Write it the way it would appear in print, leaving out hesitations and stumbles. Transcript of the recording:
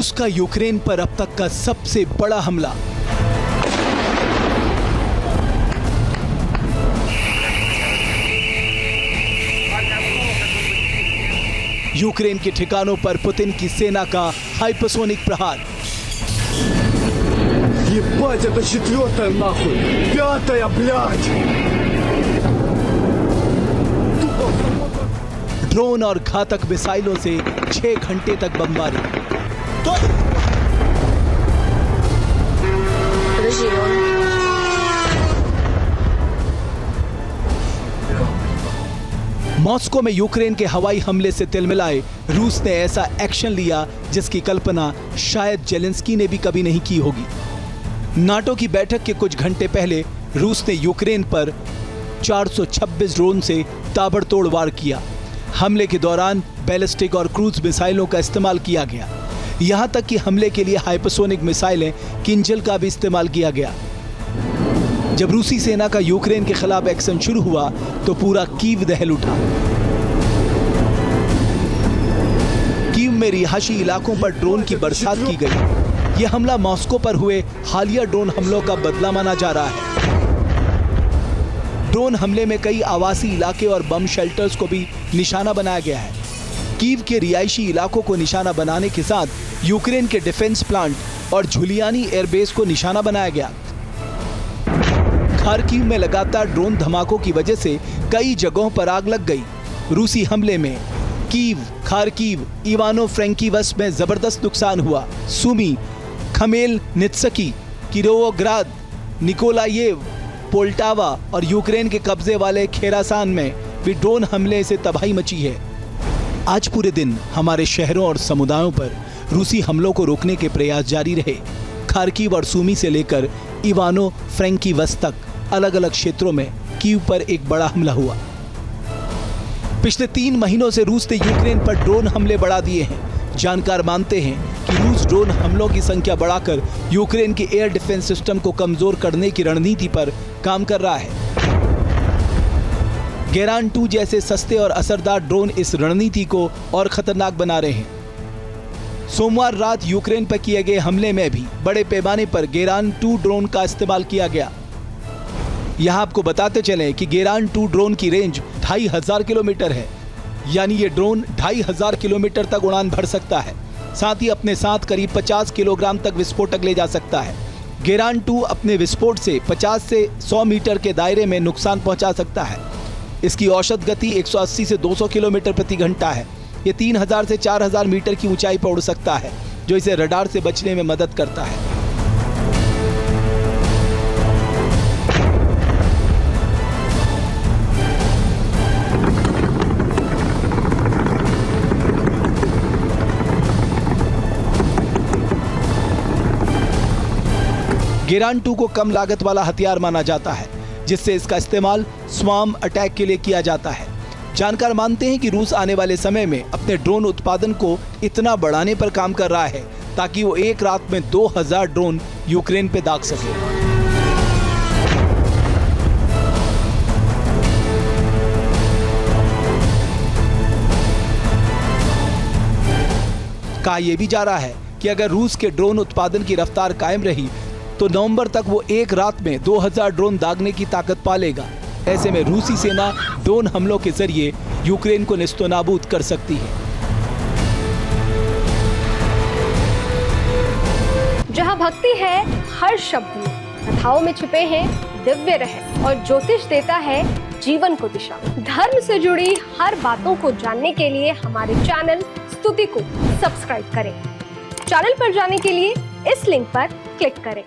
रूस का यूक्रेन पर अब तक का सबसे बड़ा हमला। यूक्रेन के ठिकानों पर पुतिन की सेना का हाइपरसोनिक प्रहार। Ебать, это четвертая нахуй! Пятая, блядь! ड्रोन और घातक मिसाइलों से 6 घंटे तक बमबारी। मॉस्को में यूक्रेन के हवाई हमले से तिलमिलाए रूस ने ऐसा एक्शन लिया जिसकी कल्पना शायद जेलेंस्की ने भी कभी नहीं की होगी। नाटो की बैठक के कुछ घंटे पहले रूस ने यूक्रेन पर 426 ड्रोन से ताबड़तोड़ वार किया। हमले के दौरान बैलिस्टिक और क्रूज मिसाइलों का इस्तेमाल किया गया। यहां तक कि हमले के लिए हाइपरसोनिक मिसाइलें किंजल का भी इस्तेमाल किया गया। जब रूसी सेना का यूक्रेन के खिलाफ एक्शन शुरू हुआ तो पूरा कीव दहल उठा। कीव में रिहायशी इलाकों पर ड्रोन की बरसात की गई। यह हमला मॉस्को पर हुए हालिया ड्रोन हमलों का बदला माना जा रहा है। ड्रोन हमले में कई आवासीय इलाके और बम शेल्टर्स को भी निशाना बनाया गया है। कीव के रिहायशी इलाकों को निशाना बनाने के साथ यूक्रेन के डिफेंस प्लांट और झुलियानी एयरबेस को निशाना बनाया गया। खार्किव में लगातार ड्रोन धमाकों की वजह से कई जगहों पर आग लग गई। रूसी हमले में कीव, खार्किव, इवानो फ्रैंकीवस में जबरदस्त नुकसान हुआ। सुमी, खमेल नित्सकी, किरोवोग्राद, निकोलायेव, पोल्टावा और यूक्रेन के कब्जे वाले खेरासान में भी ड्रोन हमले से तबाही मची है। आज पूरे दिन हमारे शहरों और समुदायों पर रूसी हमलों को रोकने के प्रयास जारी रहे। खार्किव और सुमी से लेकर इवानो फ्रैंकीवस तक अलग अलग क्षेत्रों में कीव पर एक बड़ा हमला हुआ। पिछले 3 महीनों से रूस ने यूक्रेन पर ड्रोन हमले बढ़ा दिए हैं। जानकार मानते हैं कि रूस ड्रोन हमलों की संख्या बढ़ाकर यूक्रेन के एयर डिफेंस सिस्टम को कमजोर करने की रणनीति पर काम कर रहा है। गेरान 2 जैसे सस्ते और असरदार ड्रोन इस रणनीति को और खतरनाक बना रहे हैं। सोमवार रात यूक्रेन पर किए गए हमले में भी बड़े पैमाने पर गेरान 2 ड्रोन का इस्तेमाल किया गया। यहां आपको बताते चलें कि गेरान 2 ड्रोन की रेंज 2500 किलोमीटर है, यानी ये ड्रोन 2500 किलोमीटर तक उड़ान भर सकता है। साथ ही अपने साथ करीब 50 किलोग्राम तक विस्फोटक ले जा सकता है। गेरान 2 अपने विस्फोट से 50 से 100 मीटर के दायरे में नुकसान पहुंचा सकता है। इसकी औसत गति 180 से 200 किलोमीटर प्रति घंटा है। ये 3000 से 4000 मीटर की ऊंचाई पर उड़ सकता है, जो इसे रडार से बचने में मदद करता है। गेरान 2 को कम लागत वाला हथियार माना जाता है, जिससे इसका इस्तेमाल स्वार्म अटैक के लिए किया जाता है। जानकार मानते हैं कि रूस आने वाले समय में अपने ड्रोन उत्पादन को इतना बढ़ाने पर काम कर रहा है ताकि वो एक रात में 2000 ड्रोन यूक्रेन पे दाग सके। कहा यह भी जा रहा है कि अगर रूस के ड्रोन उत्पादन की रफ्तार कायम रही तो नवंबर तक वो एक रात में 2000 ड्रोन दागने की ताकत पा लेगा। ऐसे में रूसी सेना ड्रोन हमलों के जरिए यूक्रेन को नेस्तनाबूद कर सकती है। जहां भक्ति है हर शब्द में, कथाओं में छुपे हैं दिव्य रहस्य और ज्योतिष देता है जीवन को दिशा। धर्म से जुड़ी हर बातों को जानने के लिए हमारे चैनल स्तुति को सब्सक्राइब करें। चैनल पर जाने के लिए इस लिंक पर क्लिक करें।